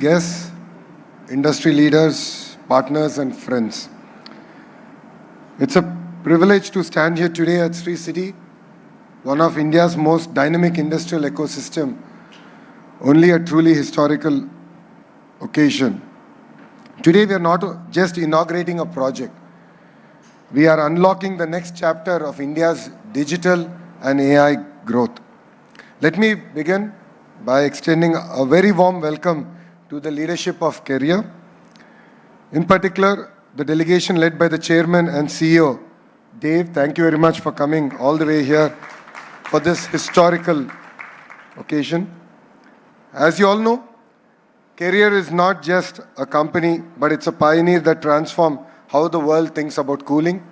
guests, industry leaders, partners and friends. It's a privilege to stand here today at Sri City, one of India's most dynamic industrial ecosystem, only a truly historical occasion. Today we are not just inaugurating a project, we are unlocking the next chapter of India's digital and AI growth. Let me begin by extending a very warm welcome to the leadership of Career. In particular, the delegation led by the chairman and CEO, Dave. Thank you very much for coming all the way here for this historical occasion. As you all know, Career is not just a company, but it's a pioneer that transforms how the world thinks about cooling.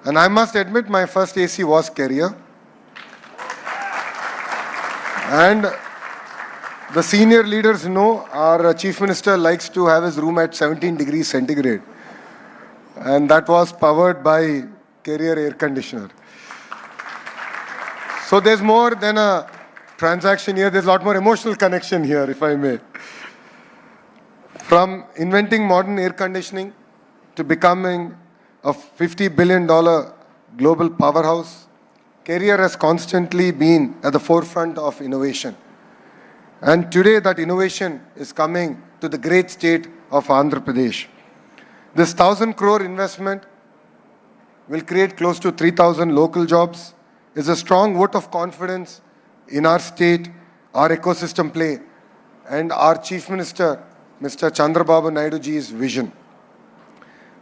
And I must admit, my first AC was Career. And the senior leaders know our Chief Minister likes to have his room at 17 degrees centigrade. And that was powered by Career air conditioner. So there's more than a transaction here. There's a lot more emotional connection here, if I may. From inventing modern air conditioning to becoming a $50 billion global powerhouse, Career has constantly been at the forefront of innovation. And today that innovation is coming to the great state of Andhra Pradesh. This 1,000 crore investment will create close to 3,000 local jobs, is a strong vote of confidence in our state, our ecosystem play, and our Chief Minister, Mr. Chandrababunaidu ji's vision.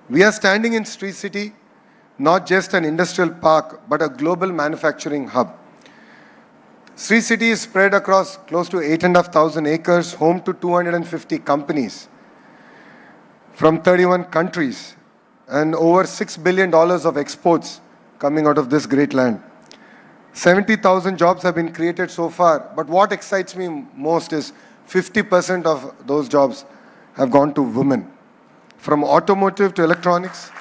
We are standing in Sri City, not just an industrial park, but a global manufacturing hub. Sri City is spread across close to 8,500 acres, home to 250 companies from 31 countries, and over $6 billion of exports coming out of this great land. 70,000 jobs have been created so far, but what excites me most is 50% of those jobs have gone to women. From automotive to electronics,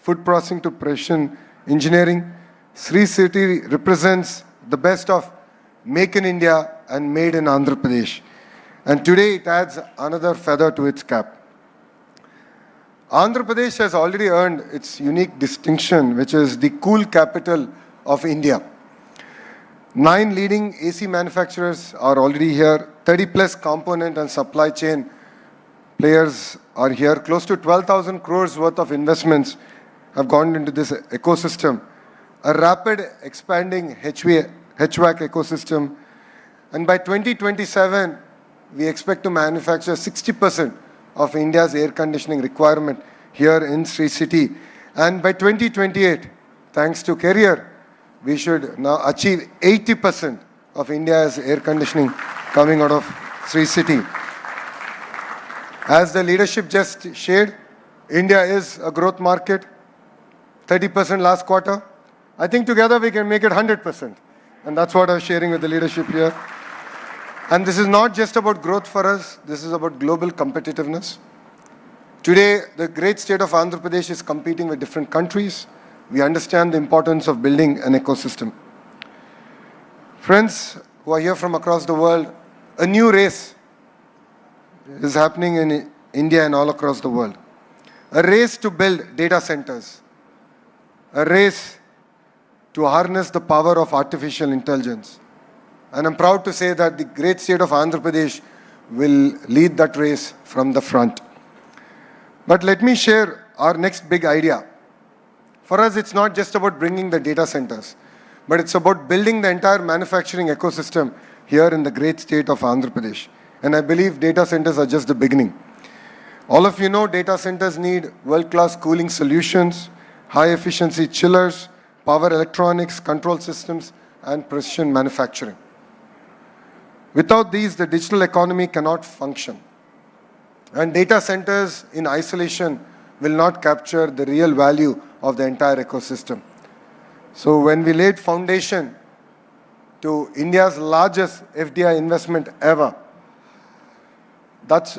food processing to precision engineering, Sri City represents the best of Make in India and Made in Andhra Pradesh. And today it adds another feather to its cap. Andhra Pradesh has already earned its unique distinction, which is the cool capital of India. 9 leading AC manufacturers are already here. 30 plus component and supply chain players are here. Close to 12,000 crores worth of investments have gone into this ecosystem. A rapid expanding HVAC ecosystem. And by 2027, we expect to manufacture 60% of India's air conditioning requirement here in Sri City. And by 2028, thanks to Career, we should now achieve 80% of India's air conditioning coming out of Sri City. As the leadership just shared, India is a growth market, 30% last quarter. I think together we can make it 100%. And that's what I'm sharing with the leadership here. And this is not just about growth for us, this is about global competitiveness. Today, the great state of Andhra Pradesh is competing with different countries. We understand the importance of building an ecosystem. Friends who are here from across the world, a new race is happening in India and all across the world. A race to build data centers. A race to harness the power of artificial intelligence. And I'm proud to say that the great state of Andhra Pradesh will lead that race from the front. But let me share our next big idea. For us, it's not just about bringing the data centers, but it's about building the entire manufacturing ecosystem here in the great state of Andhra Pradesh. And I believe data centers are just the beginning. All of you know data centers need world-class cooling solutions, high-efficiency chillers, power electronics, control systems, and precision manufacturing. Without these, the digital economy cannot function. And data centers in isolation will not capture the real value of the entire ecosystem. So when we laid foundation to India's largest FDI investment ever,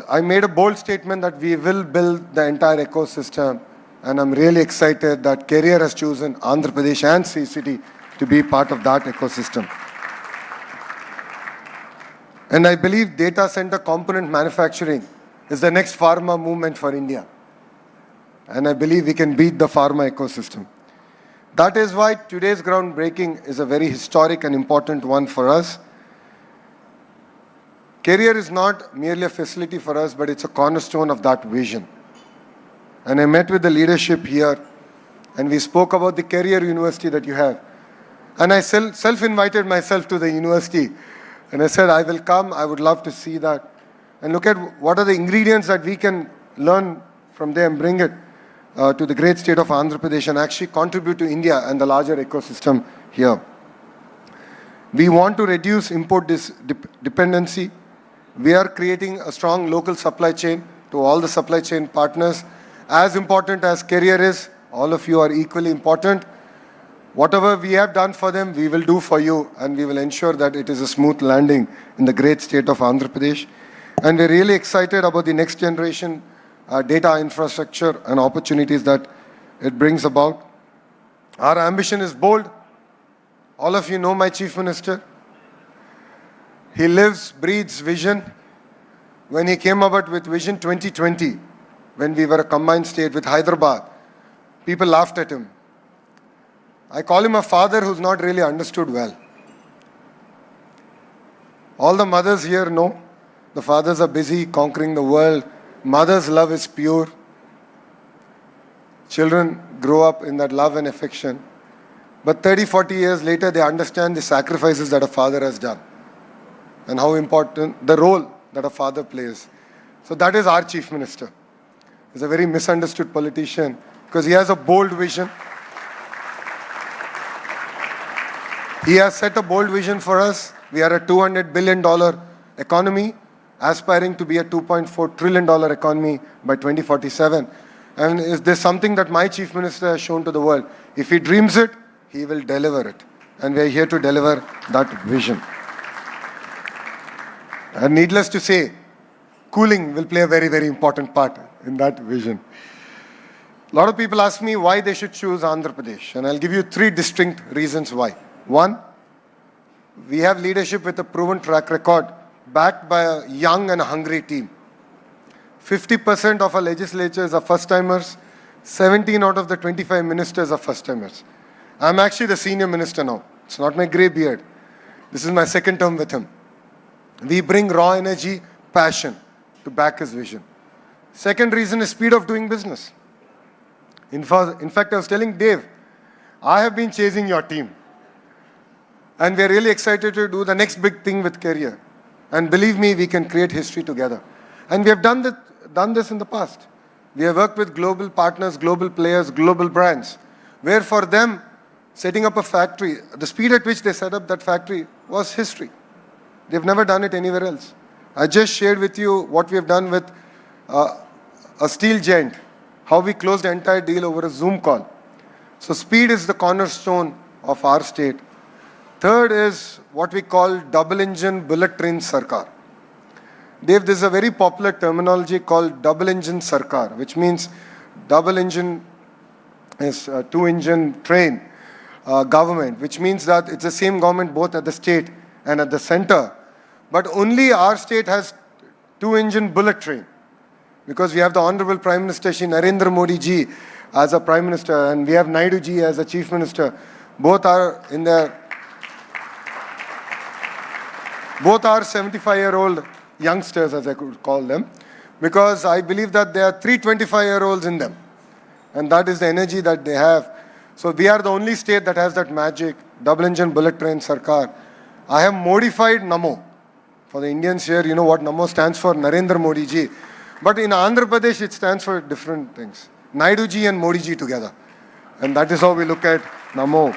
I made a bold statement that we will build the entire ecosystem, and I'm really excited that Career has chosen Andhra Pradesh and Sri City to be part of that ecosystem. And I believe data center component manufacturing is the next pharma movement for India. And I believe we can beat the pharma ecosystem. That is why today's groundbreaking is a very historic and important one for us. Career is not merely a facility for us, but it's a cornerstone of that vision. And I met with the leadership here, and we spoke about the career university that you have. And I self-invited myself to the university. And I said, I will come, I would love to see that. And look at what are the ingredients that we can learn from there and bring it to the great state of Andhra Pradesh and actually contribute to India and the larger ecosystem here. We want to reduce import dependency. We are creating a strong local supply chain to all the supply chain partners. As important as career is, all of you are equally important. Whatever we have done for them, we will do for you, and we will ensure that it is a smooth landing in the great state of Andhra Pradesh. And we're really excited about the next generation data infrastructure and opportunities that it brings about. Our ambition is bold. All of you know my Chief Minister. He lives, breathes vision. When he came about with Vision 2020, when we were a combined state with Hyderabad, people laughed at him. I call him a father who's not really understood well. All the mothers here know the fathers are busy conquering the world. Mother's love is pure. Children grow up in that love and affection. But 30, 40 years later, they understand the sacrifices that a father has done and how important the role that a father plays. So that is our Chief Minister. He's a very misunderstood politician because he has a bold vision. He has set a bold vision for us. We are a $200 billion economy, aspiring to be a $2.4 trillion economy by 2047. And is there something that my Chief Minister has shown to the world? If he dreams it, he will deliver it. And we are here to deliver that vision. And needless to say, cooling will play a very, very important part in that vision. A lot of people ask me why they should choose Andhra Pradesh. And I'll give you 3 distinct reasons why. One, we have leadership with a proven track record backed by a young and hungry team. 50% of our legislatures are first-timers. 17 out of the 25 ministers are first-timers. I'm actually the senior minister now. It's not my grey beard. This is my second term with him. We bring raw energy, passion to back his vision. Second reason is speed of doing business. In fact, I was telling Dave, I have been chasing your team. And we are really excited to do the next big thing with career. And believe me, we can create history together. And we have done this in the past. We have worked with global partners, global players, global brands, where for them, setting up a factory, the speed at which they set up that factory was history. They've never done it anywhere else. I just shared with you what we have done with a steel giant, how we closed the entire deal over a Zoom call. So speed is the cornerstone of our state. Third is what we call double-engine bullet train sarkar. Dave, this is a very popular terminology called double-engine sarkar, which means double engine is a 2-engine train government, which means that it's the same government both at the state and at the center. But only our state has 2-engine bullet train because we have the Honorable Prime Minister Shri Narendra Modi ji as a Prime Minister and we have Naidu ji as a Chief Minister. Both are 75-year-old youngsters, as I could call them, because I believe that there are 3 25-year-olds in them. And that is the energy that they have. So we are the only state that has that magic, double-engine bullet train sarkar. I have modified NAMO. For the Indians here, you know what NAMO stands for, Narendra Modi ji. But in Andhra Pradesh, it stands for different things. Naidu ji and Modi ji together. And that is how we look at NAMO.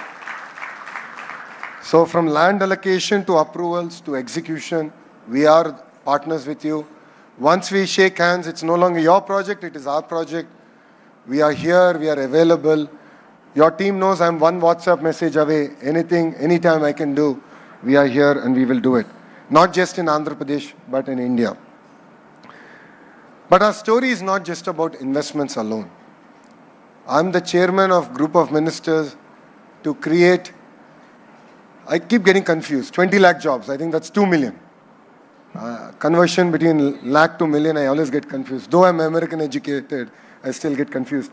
So from land allocation to approvals to execution, we are partners with you. Once we shake hands, it's no longer your project, it is our project. We are here, we are available. Your team knows I'm one WhatsApp message away. Anything, anytime I can do, we are here and we will do it. Not just in Andhra Pradesh, but in India. But our story is not just about investments alone. I'm the chairman of a group of ministers to create, I keep getting confused, 20 lakh jobs. I think that's 2 million. Conversion between lakh to million, I always get confused. Though I'm American educated, I still get confused.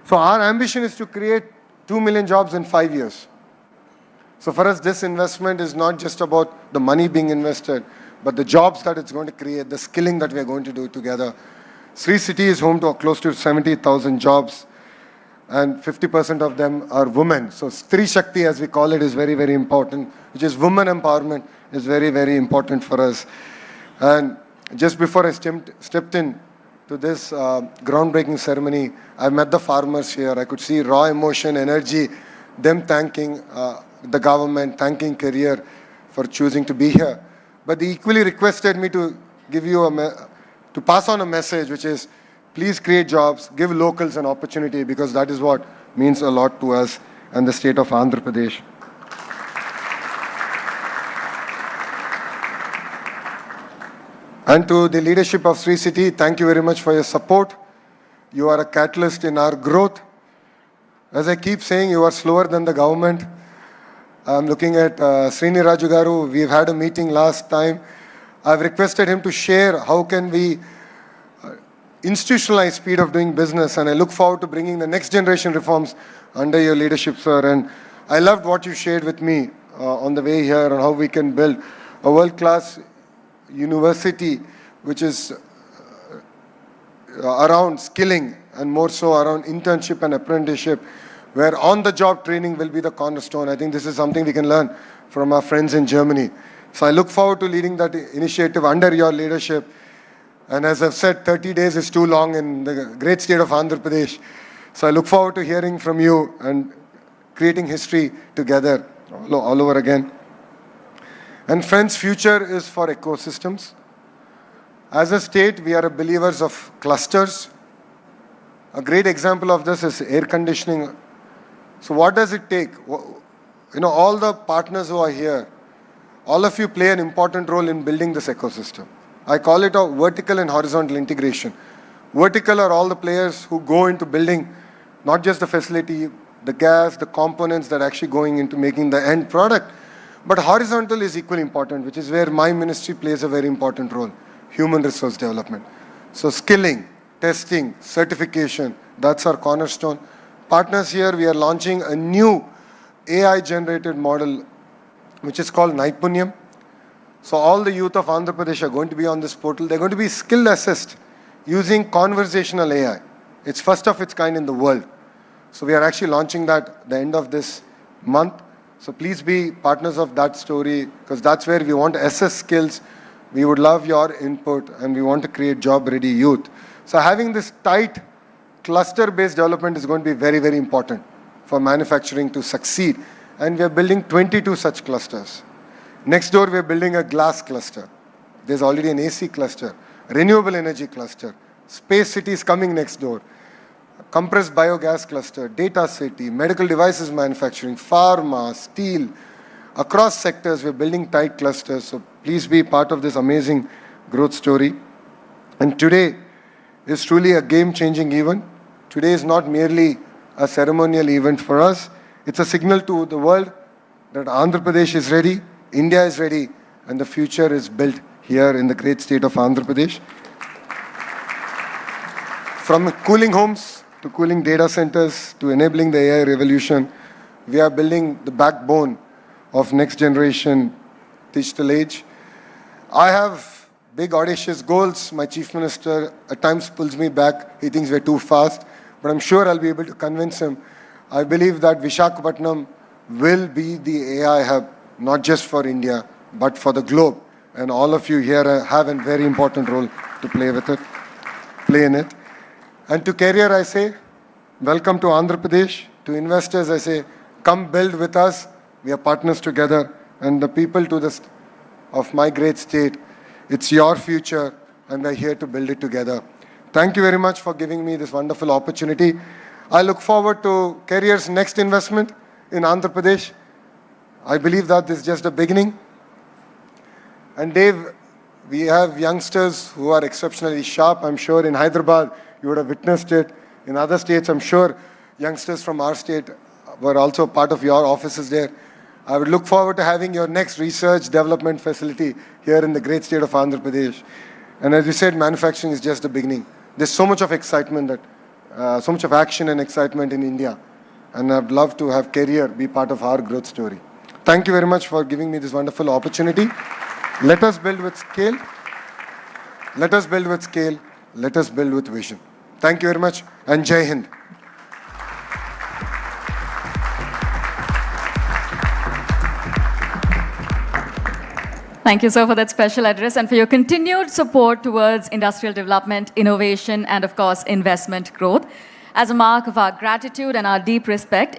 So our ambition is to create 2 million jobs in 5 years. So for us, this investment is not just about the money being invested, but the jobs that it's going to create, the skilling that we are going to do together. Sri City is home to close to 70,000 jobs, and 50% of them are women. So Stri Shakti, as we call it, is very, very important, which is women empowerment, is very, very important for us. And just before I stepped in to this groundbreaking ceremony, I met the farmers here. I could see raw emotion, energy, them thanking the government, thanking Career for choosing to be here. But they equally requested me to give you to pass on a message, which is, please create jobs, give locals an opportunity, because that is what means a lot to us and the state of Andhra Pradesh. And to the leadership of Sri City, thank you very much for your support. You are a catalyst in our growth. As I keep saying, you are slower than the government. I'm looking at Srini Raju Garu. We've had a meeting last time. I've requested him to share how can we institutionalize speed of doing business, and I look forward to bringing the next generation reforms under your leadership, sir. And I loved what you shared with me on the way here on how we can build a world-class university which is around skilling and more so around internship and apprenticeship, where on-the-job training will be the cornerstone. I think this is something we can learn from our friends in Germany. So I look forward to leading that initiative under your leadership. And as I've said, 30 days is too long in the great state of Andhra Pradesh. So I look forward to hearing from you and creating history together all over again. And friends, future is for ecosystems. As a state, we are believers of clusters. A great example of this is air conditioning. So what does it take? You know, all the partners who are here, all of you play an important role in building this ecosystem. I call it a vertical and horizontal integration. Vertical are all the players who go into building not just the facility, the gas, the components that are actually going into making the end product. But horizontal is equally important, which is where my ministry plays a very important role, human resource development. So skilling, testing, certification, that's our cornerstone. Partners here, we are launching a new AI-generated model, which is called Naipunyam. So all the youth of Andhra Pradesh are going to be on this portal. They're going to be skill assessed using conversational AI. It's first of its kind in the world. So we are actually launching that at the end of this month. So please be partners of that story, because that's where we want to assess skills. We would love your input, and we want to create job-ready youth. So having this tight cluster-based development is going to be very, very important for manufacturing to succeed. And we are building 22 such clusters. Next door, we are building a glass cluster. There's already an AC cluster, renewable energy cluster. Space city is coming next door. Compressed biogas cluster, data city, medical devices manufacturing, pharma, steel. Across sectors, we're building tight clusters. So please be part of this amazing growth story. And today is truly a game-changing event. Today is not merely a ceremonial event for us. It's a signal to the world that Andhra Pradesh is ready, India is ready, and the future is built here in the great state of Andhra Pradesh. From cooling homes to cooling data centers to enabling the AI revolution, we are building the backbone of next generation digital age. I have big audacious goals. My chief minister at times pulls me back. He thinks we're too fast, but I'm sure I'll be able to convince him. I believe that Visakhapatnam will be the AI hub, not just for India, but for the globe. And all of you here have a very important role to play in it. And to Career, I say, welcome to Andhra Pradesh. To investors, I say, come build with us. We are partners together. And the people of my great state, it's your future, and we're here to build it together. Thank you very much for giving me this wonderful opportunity. I look forward to Career's next investment in Andhra Pradesh. I believe that this is just a beginning. And Dave, we have youngsters who are exceptionally sharp. I'm sure in Hyderabad, you would have witnessed it. In other states, I'm sure youngsters from our state were also part of your offices there. I would look forward to having your next research development facility here in the great state of Andhra Pradesh. And as you said, manufacturing is just the beginning. There's so much of excitement, so much of action and excitement in India. And I'd love to have career be part of our growth story. Thank you very much for giving me this wonderful opportunity. Let us build with scale. Let us build with scale. Let us build with vision. Thank you very much, and Jai Hind. Thank you, sir, for that special address and for your continued support towards industrial development, innovation, and of course, investment growth. As a mark of our gratitude and our deep respect,